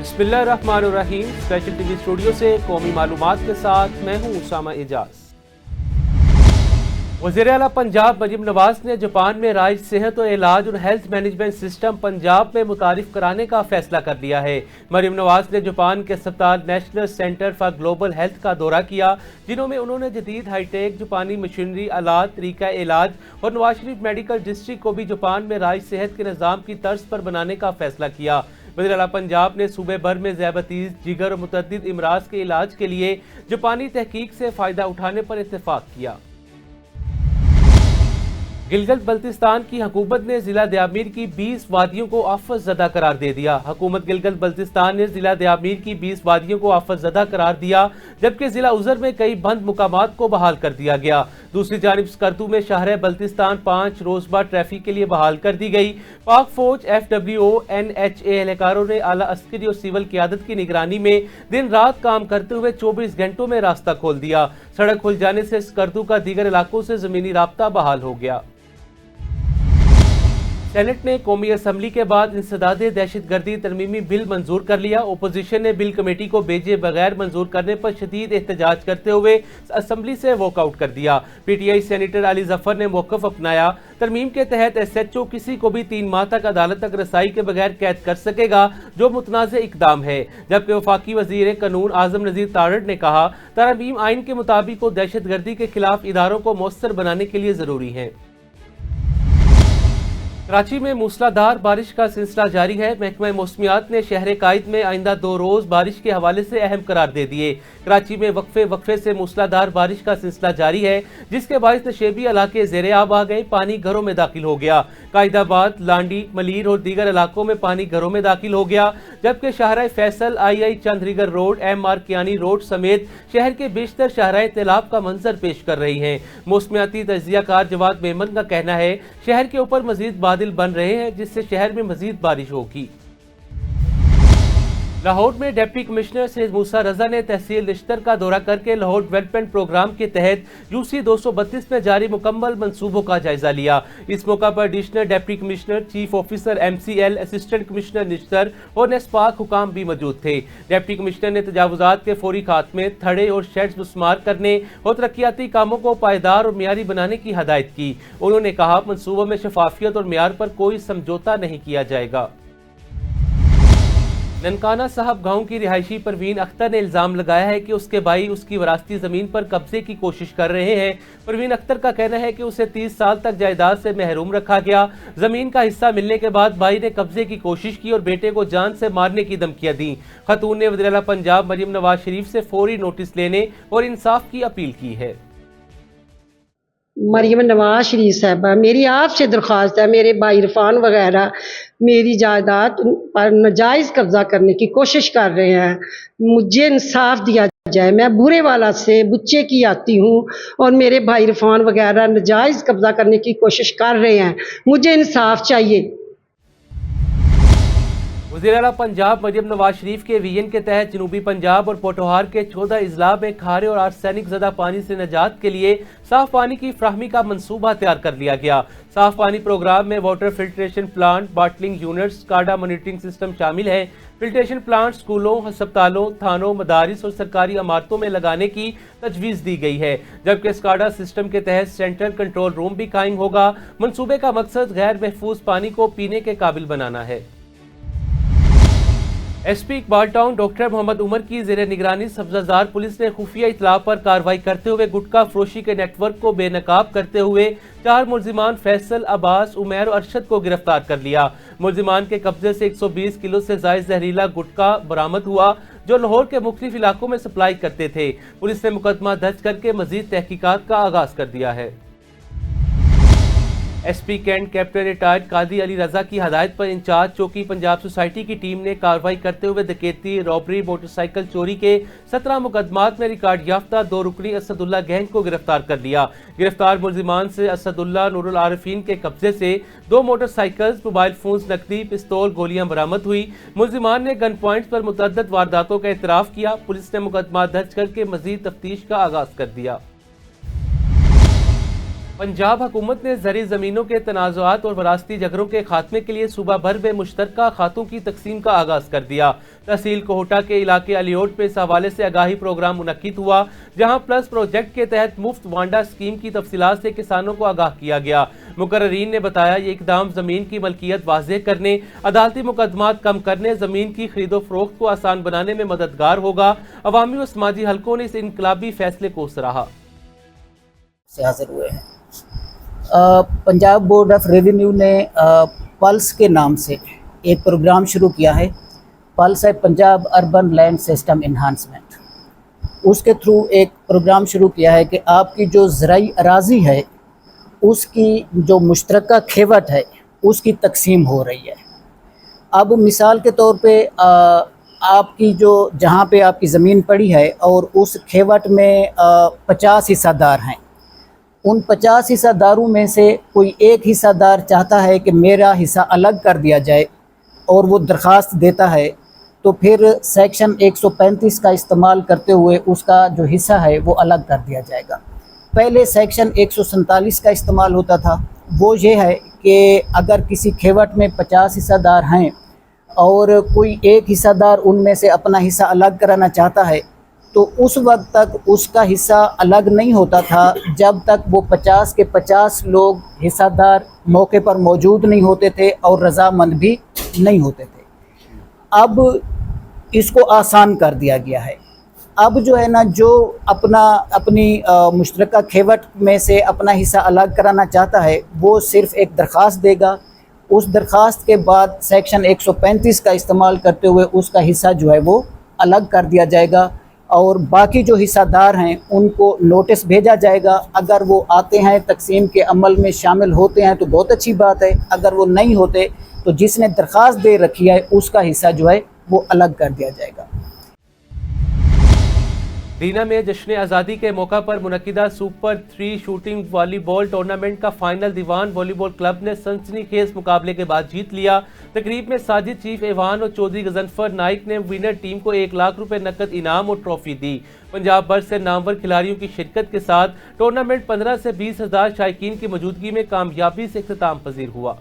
बिस्मिल्लाहिर्रहमानिर्रहीम। Special TV studio से कौमी मालूमात के साथ मैं हूं उसामा एजाज। वज़ीर आला पंजाब मरीम नवाज ने जापान में राइज सेहत और इलाज और हेल्थ मैनेजमेंट सिस्टम पंजाब में मुतारिफ कराने का फैसला कर लिया है। मरीम नवाज ने जापान के अस्पताल national centre for global health का दौरा किया, जिनमें उन्होंने जदीद हाईटेक जापानी मशीनरी, आलात, तरीका इलाज और नवाज शरीफ मेडिकल डिस्ट्रिक्ट को भी जापान में राइज सेहत के निज़ाम की तर्ज पर बनाने का फैसला किया। वज़ीर आला पंजाब ने सूबे भर में ज़ैबतीज़, जिगर और मुतअद्दिद इमराज के इलाज के लिए जापानी तहकीक से फ़ायदा उठाने पर इत्तेफाक किया। गिलगित बल्तिस्तान की हुकूमत ने जिला दयामीर की 20 वादियों को आफत ज़दा करार दे दिया। हुकूमत गिलगित बल्तिस्तान ने जिला दयामीर की 20 वादियों को आफत ज़दा करार दिया, जबकि जिला उज़र में कई बंद मुकामात को बहाल कर दिया गया। दूसरी जानिब स्कर्दू में शहर बल्तिस्तान 5 रोज़बा ट्रैफिक के लिए बहाल कर दी गई। पाक फौज, FWO, NHA एहलकारों ने आला अस्करी और सिविल क़यादत की निगरानी में दिन रात काम करते हुए 24 घंटों में रास्ता खोल दिया। सड़क खुल जाने से स्कर्दू का दीगर इलाकों से ज़मीनी राब्ता बहाल हो गया। सेनेट ने कौमी असम्बली के बाद इंसदादे दहशतगर्दी तरमीमी बिल मंजूर कर लिया। ओपोजिशन ने बिल कमेटी को भेजे बगैर मंजूर करने पर शदीद एहतजाज करते हुए असम्बली से वॉकआउट कर दिया। PTI सेनेटर अली जफर ने मौक़िफ़ अपनाया। तरमीम के तहत SHO किसी को भी 3 माह तक अदालत तक रसाई के बगैर कैद कर सकेगा, जो मुतनाज़ इक़दाम है। जबकि वफाकी वज़ीर कानून आज़म नज़ीर तारड़ ने कहा, तरमीम आइन के मुताबिक वो दहशतगर्दी के खिलाफ इदारों को मौसर बनाने के लिए ज़रूरी है। कराची में मूसलाधार बारिश का सिलसिला जारी है। महकमा मौसमियात ने शहर कायद में आइंदा 2 रोज़ बारिश के हवाले से अहम करार दे दिए। कराची में वक्फे से मूसलाधार बारिश का सिलसिला जारी है, जिसके बायस नशेबी इलाके ज़ेरे आब आ गए, पानी घरों में दाखिल हो गया। कायदाबाद, लांडी, मलीर और दीगर इलाकों में पानी घरों में दाखिल हो गया, जबकि शाहराह Faisal, II Chundrigar road, MR Kayani road समेत शहर के बेशतर शाहराह तैलाब का मंजर पेश कर रही हैं। मौसमियाती तज्ज़ियाकार जवाद मेमन का कहना है, शहर के ऊपर मजीद बादल बन रहे हैं, जिससे शहर में मजीद बारिश होगी। लाहौर में डिप्टी कमिश्नर सैयद मूसा रजा ने तहसील निश्तर का दौरा करके लाहौर डेवलपमेंट प्रोग्राम के तहत UC 232 में जारी मुकम्मल मंसूबों का जायजा लिया। इस मौका पर additional deputy commissioner, chief officer MCL, assistant commissioner Nishtar और नेस्पाक हुकाम भी मौजूद थे। डिप्टी कमिश्नर ने तजावुजात के फौरी खात्मे, थड़े और शेड्स मुस्मार करने और तरक्याती कामों को पायदार और मियारी बनाने की हदायत की। उन्होंने कहा, मंसूबों में शफाफियत और मियार पर कोई समझौता नहीं किया जाएगा। ननकाना साहब गांव की रिहायशी परवीन अख्तर ने इल्जाम लगाया है कि उसके भाई उसकी वरासती जमीन पर कब्जे की कोशिश कर रहे हैं। परवीन अख्तर का कहना है कि उसे 30 साल तक जायदाद से महरूम रखा गया। जमीन का हिस्सा मिलने के बाद भाई ने कब्जे की कोशिश की और बेटे को जान से मारने की धमकियां दी। खतून ने वज़ीर आला पंजाब मरीम नवाज शरीफ से फौरी नोटिस लेने और इंसाफ की अपील की है। मरीम नवाज शरीफ साहबा, मेरी आपसे दरख्वास्त है, मेरे भाई इरफान वगैरह मेरी जायदाद पर नाजायज़ कब्जा करने की कोशिश कर रहे हैं। मुझे इंसाफ दिया जाए। मैं बुरे वाला से बुच्चे की आती हूँ और मेरे भाई इरफान वगैरह नाजायज़ कब्जा करने की कोशिश कर रहे हैं। मुझे इंसाफ चाहिए। वज़ीर आला पंजाब मरीम नवाज शरीफ के विजन के तहत जनूबी पंजाब और पोठोहार के 14 अजला में खारे और आर्सेनिक ज़दा पानी से निजात के लिए साफ पानी की फ्राहमी का मंसूबा तैयार कर लिया गया। साफ पानी प्रोग्राम में water filtration plant, bottling units, SCADA monitoring system शामिल है। फिल्ट्रेशन प्लांट स्कूलों, अस्पतालों, थानों, मदारिस और सरकारी इमारतों में लगाने की तजवीज़ दी गई है, जबकि स्काडा सिस्टम के तहत सेंट्रल कंट्रोल रूम भी कायम होगा। मंसूबे का मकसद गैर महफूज पानी को पीने के काबिल बनाना है। SP Iqbal town doctor Mohammad Umar की ज़ेरे निगरानी सब्ज़ाजार पुलिस ने खुफिया इतला पर कार्रवाई करते हुए गुटखा फरोशी के नेटवर्क को बेनकाब करते हुए 4 मुलजिमान फैसल, अब्बास, उमैर और अरशद को गिरफ्तार कर लिया। मुलजिमान के कब्जे से 120 किलो से ज़ायद जहरीला गुटखा बरामद हुआ, जो लाहौर के मुख्तलिफ इलाकों में सप्लाई करते थे। पुलिस ने मुकदमा दर्ज करके मजीद तहकीकात का आगाज कर दिया है। SP कैंट कैप्टन रिटायर्ड कादी अली रजा की हदायत पर इंचार्ज चौकी पंजाब सोसाइटी की टीम ने कार्रवाई करते हुए डकैती, रॉबरी, मोटरसाइकिल चोरी के 17 मुकदमात में रिकॉर्ड याफ्ता 2 रुकनी असदुल्ला गैंग को गिरफ्तार कर लिया। गिरफ्तार मुलजिमान से असदुल्ला नूरुल आरिफीन के कब्जे से 2 मोटरसाइकिल्स, मोबाइल फोन्स, नकदी, पिस्तौल, गोलियां बरामद हुई। मुलजिमान ने गन पॉइंट्स पर मुतअद्दिद वारदातों का एतराफ किया। पुलिस ने मुकदमा दर्ज करके मजीद तफ्तीश का आगाज कर दिया। पंजाब हुकूमत ने ज़री ज़मीनों के तनाज़ुआत और वरासती झगड़ों के खात्मे के लिए सूबा भर में मुश्तरका खातों की तकसीम का आगाज़ कर दिया। तहसील कोहटा के इलाके अलियोट में इस हवाले से आगाही प्रोग्राम मुनक्किद हुआ, जहां प्लस प्रोजेक्ट के तहत मुफ्त वांडा स्कीम की तफसीलात से किसानों को आगाह किया गया। मुकर्रीन ने बताया ये इकदाम ज़मीन की मलकियत वाज़ेह करने, अदालती मुकदमात कम करने, ज़मीन की खरीदो फरोख्त को आसान बनाने में मददगार होगा। अवामी व समाजी हलकों ने इस इनकलाबी फैसले को सराहा। से हाजिर हुए हैं। पंजाब बोर्ड ऑफ रेवेन्यू ने पल्स के नाम से एक प्रोग्राम शुरू किया है। पल्स है Punjab urban land system enhancement. उसके थ्रू एक प्रोग्राम शुरू किया है कि आपकी जो ज़राई अराज़ी है उसकी जो मुश्तरका खेवट है उसकी तकसीम हो रही है। अब मिसाल के तौर पे आपकी जो जहाँ पे आपकी ज़मीन पड़ी है और उस खेवट में 50 हिस्सादार हैं, उन 50 हिस्सादारों में से कोई एक हिस्सादार चाहता है कि मेरा हिस्सा अलग कर दिया जाए और वो दरख्वास्त देता है, तो फिर सेक्शन 135 का इस्तेमाल करते हुए उसका जो हिस्सा है वो अलग कर दिया जाएगा। पहले सेक्शन 147 का इस्तेमाल होता था। वो ये है कि अगर किसी खेवट में 50 हिस्सादार हैं और कोई एक हिस्सादार उनमें से अपना हिस्सा अलग कराना चाहता है, तो उस वक्त तक उसका हिस्सा अलग नहीं होता था जब तक वो 50 के 50 लोग हिस्सादार मौके पर मौजूद नहीं होते थे और रज़ामंद भी नहीं होते थे। अब इसको आसान कर दिया गया है। अब जो है ना, जो अपनी मुश्तरका खेवट में से अपना हिस्सा अलग कराना चाहता है वो सिर्फ़ एक दरख्वास्त देगा। उस दरख्वास्त के बाद सेक्शन 135 का इस्तेमाल करते हुए उसका हिस्सा जो है वो अलग कर दिया जाएगा और बाकी जो हिस्सादार हैं उनको नोटिस भेजा जाएगा। अगर वो आते हैं, तकसीम के अमल में शामिल होते हैं तो बहुत अच्छी बात है। अगर वो नहीं होते तो जिसने दरख्वास्त दे रखी है उसका हिस्सा जो है वो अलग कर दिया जाएगा। दीना में जश्न आज़ादी के मौका पर मुनक्किदा सुपर 3 शूटिंग वॉलीबॉल टूर्नामेंट का फाइनल दीवान वॉलीबॉल क्लब ने सनसनीखेज मुकाबले के बाद जीत लिया। तकरीब में साजिद चीफ एवान और चौधरी गजनफर नाइक ने विनर टीम को 1 लाख रुपए नकद इनाम और ट्रॉफी दी। पंजाब भर से नामवर खिलाड़ियों की शिरकत के साथ टूर्नामेंट 15 से 20 हज़ार शायकीन की मौजूदगी में कामयाबी से इख्तिताम पजीर हुआ।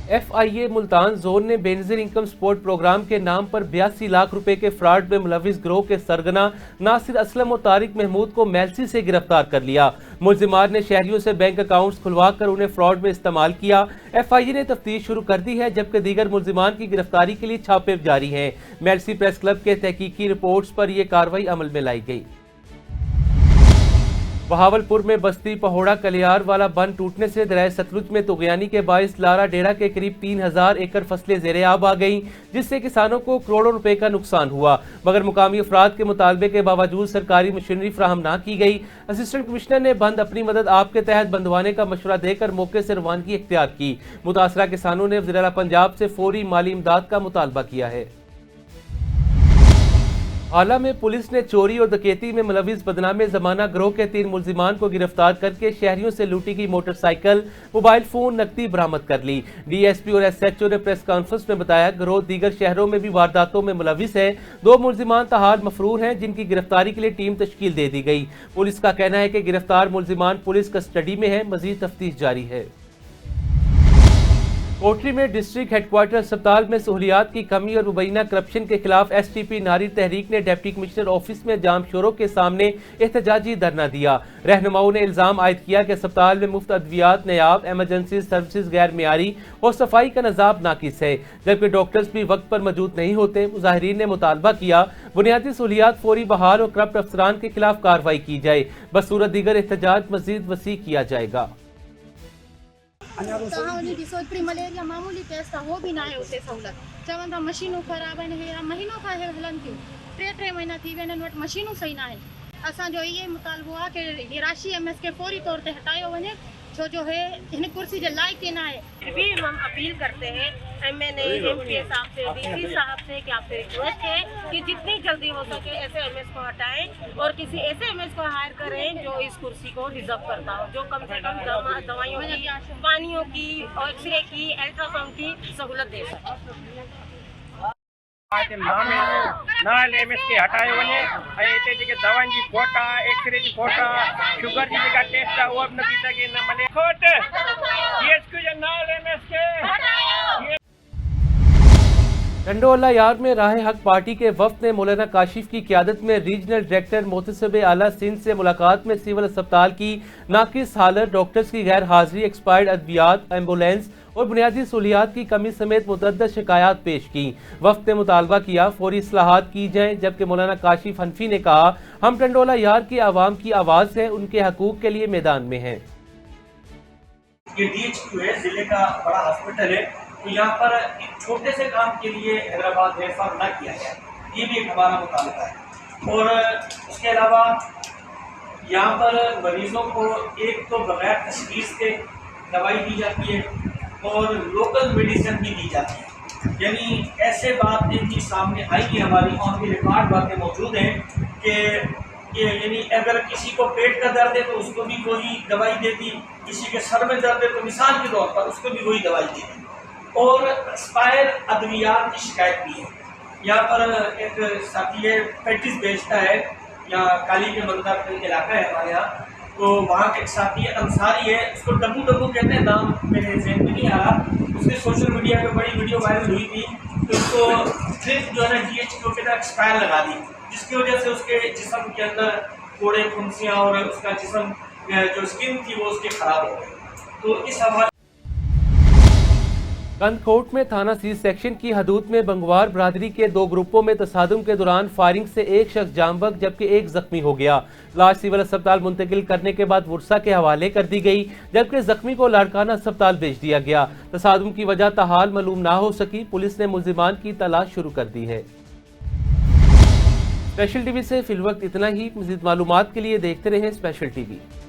FIA मुल्तान जोन ने बेनज़ीर इनकम सपोर्ट प्रोग्राम के नाम पर 82 लाख रुपए के फ्रॉड में मुलविस गिरोह के सरगना नासिर असलम और तारिक महमूद को मेलसी से गिरफ्तार कर लिया। मुलजिमान ने शहरियों से बैंक अकाउंट्स खुलवा कर उन्हें फ्रॉड में इस्तेमाल किया। FIA ने तफ्तीश शुरू कर दी है, जबकि दीगर मुलजिमान की गिरफ्तारी के लिए छापे जारी हैं। मेलसी प्रेस क्लब के तहकीकी रिपोर्ट्स पर यह कार्रवाई अमल में लाई गई। बहावलपुर में बस्ती पहोड़ा कलियार वाला बंद टूटने से दरिया सतलुज में तुगयानी के बाइस लारा डेरा के करीब 3000 एकड़ फसलें ज़ेरे आब आ गईं, जिससे किसानों को करोड़ों रुपए का नुकसान हुआ। मगर मुकामी अफराद के मुतालबे के बावजूद सरकारी मशीनरी फ्राहम ना की गई। असिस्टेंट कमिश्नर ने बंद अपनी मदद आप के तहत बंदवाने का मशवरा देकर मौके से रवानगी इख्तियार की। मुतासरा किसानों ने वज़ीर आला पंजाब से फौरी माली इमदाद का मुतालबा किया है। आला में पुलिस ने चोरी और डकैती में मुलविस बदनामे ज़माना गिरोह के 3 मुलजिमान को गिरफ्तार करके शहरियों से लूटी गई मोटरसाइकिल, मोबाइल फोन, नकदी बरामद कर ली। DSP और SHO ने प्रेस कॉन्फ्रेंस में बताया गिरोह दीगर शहरों में भी वारदातों में मुलविस है। 2 मुलजिमान ताहाल मफरूर हैं, जिनकी गिरफ्तारी के लिए टीम तश्कील दे दी गई। पुलिस का कहना है कि गिरफ्तार मुलजिमान पुलिस कस्टडी में है, मजीद तफ्तीश जारी है। कोटरी में डिस्ट्रिक्ट हेडक्वार्टर अस्पताल में सहूलियात की कमी और मुबैना करप्शन के खिलाफ STP नारी तहरीक ने डिप्टी कमिश्नर ऑफिस में जाम शोरों के सामने एहतजाजी धरना दिया। रहनुमाओं ने इल्जाम आयद किया कि अस्पताल में मुफ्त अद्वियात नयाब, एमरजेंसी सर्विसेज गैर मियारी और सफाई का निज़ाम नाकिस है, जबकि डॉक्टर्स भी वक्त पर मौजूद नहीं होते। मुजाहिरीन ने मुतालबा किया बुनियादी सहूलियात फौरी बहाल और करप्ट अफसरान के खिलाफ कार्रवाई की जाए। बसूरत दीगर एहतजाज मजीद वसी किया जाएगा। मलेरिया मामूली टेस्ट था, वो भी ना है उसे सहूलत चवन था। मशीनों खराब है, महीनों का है हलन थियूं 3 महीना थी वेन वटि मशीनूं सही ना है। असांजो ये मुतालबो आहे कि ये राशि MS के फौरी तौर पे हटायो वञे, छो जो है इन कुर्सी के लायक ही ना है। फिर भी हम अपील करते हैं MNA MP साहब से, DC साहब से कि आपसे रिक्वेस्ट है कि जितनी जल्दी हो सके ऐसे MS को हटाएं और किसी ऐसे MS को हायर करें जो इस कुर्सी को डिजर्व करता हो, जो कम से कम दवाइयों की, पानियों की, एक्सरे की, अल्ट्रासाउंड की सहूलत दे सके। नाल MSK हटायो वञे ऐं हिते जेके दवाउनि जी फोटा एक्सरे जी फोटा शुगर जी जेका टेस्ट आहे उहा बि नथी सघे न मले खोट GHQ जे नाल MSK टंडोला यार में राह हक पार्टी के वफ्द ने मौलाना काशिफ की क़यादत में रीजनल डायरेक्टर मोहतसिब आला सिंध से मुलाकात में सिविल अस्पताल की नाकिस हालत, डॉक्टर्स की गैर हाजिरी, एक्सपायर्ड अद्वियात, एम्बुलेंस और बुनियादी सहूलियात की कमी समेत मुतअद्दिद शिकायत पेश की। वफ्द ने मुतालबा किया फौरी इस्लाहात की जाएँ, जबकि मौलाना काशिफ हनफी ने कहा हम टंडोला यार की आवाम की आवाज़ है, उनके हकूक़ के लिए मैदान में हैं। ये DHQ है, जिले का बड़ा हॉस्पिटल है, तो यहाँ पर एक छोटे से काम के लिए हैदराबाद रेफर न किया गया, ये भी एक हमारा मुतालबा है। और उसके अलावा यहाँ पर मरीजों को एक तो बगैर तशखीस के दवाई दी जाती है और लोकल मेडिसिन भी दी जाती है। यानी ऐसे बातें भी सामने आई है, हमारी ऑन द रिकॉर्ड बातें मौजूद हैं कि यानी अगर किसी को पेट का दर्द है तो उसको भी वही दवाई देती, किसी के सर में दर्द है तो मिसाल के तौर पर उसको भी वही दवाई देती। और एक्सपायर अद्वियात की शिकायत भी है। यहाँ पर एक साथी है पैटिस बेचता है, यहाँ काली के मंदिर इलाका है हमारे यहाँ, तो वहाँ के एक साथी है अंसारी है, उसको डब्बू डब्बू कहते हैं, नाम मेरे ज़हन में नहीं आ रहा। उसने सोशल मीडिया पे बड़ी वीडियो वायरल हुई थी, तो उसको सिर्फ जो है ना GHQ के तरह एक्सपायर लगा दी, जिसकी वजह से उसके जिस्म के अंदर फोड़े फुंसियाँ और उसका जिस्म जो स्किन थी वो उसके ख़राब हो गई। तो इस हवाले कंदकोट में थाना सी सेक्शन की हदूद में बंगवार बरादरी के दो ग्रुपों में तसादुम के दौरान फायरिंग से एक शख्स जामबग जबकि एक जख्मी हो गया। लाश सिविल अस्पताल मुंतकिल करने के बाद वुरसा के हवाले कर दी गई, जबकि जख्मी को लाड़काना अस्पताल भेज दिया गया। तसादुम की वजह ताहाल मालूम ना हो सकी, पुलिस ने मुल्जिमान की तलाश शुरू कर दी है। स्पेशल टीवी से फिलवक्त इतना ही। मज़ीद मालूमात के लिए देखते रहें स्पेशल टीवी।